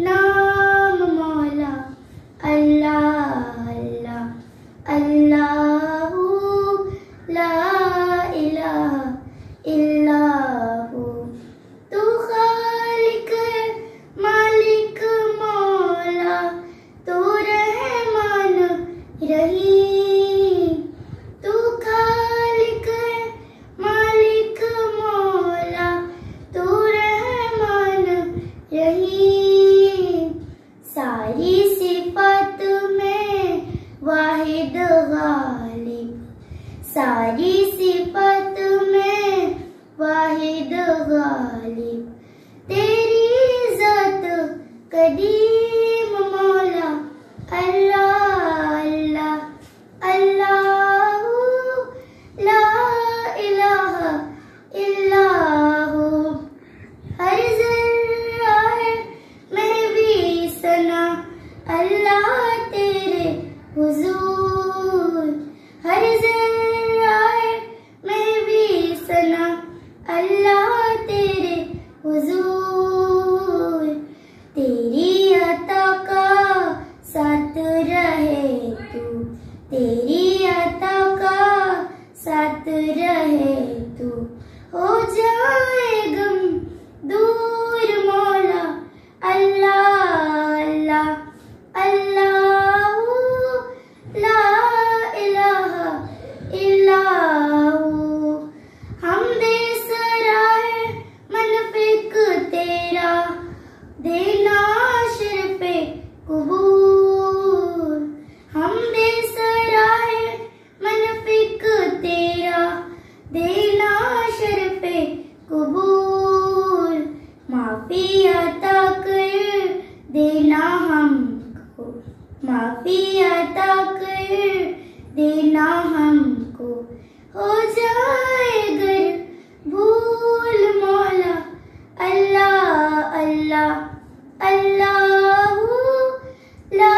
नाम मौला अल्लाह अल्लाह अल्लाहू ला इलाहा इल्लाहू। तू खालिक है मालिक मौला, तू रहमान रहीम। तू खालिक है मालिक मौला, तू रहमान रहीम। सारी सिफत में वाहिद गालिब, सारी सिफत में वाहिद गालिब। तेरी इज्जत कदीम मौला अल्लाह अल्लाह अल्लाहू ला इलाहा इल्लाहू। हर ज़र्रा है महवी सना अल्लाह तेरे हुजूर। हर ज़र्रा है महवी सना अल्लाह तेरे हुजूर। तेरी अता का साथ रहे तू, तेरी अता का साथ रहे तू। हो जाए गम दूर मौला अल्लाह अल्लाह अल्लाहू ला इलाहा इल्लाहू। हम दे सराहे मनफिक तेरा, देना शर्फे कुबूर। हम दे सराहे मनफिक तेरा, देना शर्फे कुबूर। माफी अता कर देना हमको, माफी अता कर देना हमको। हो जाए गर भूल मौला अल्लाह अल्लाह अल्लाहू ला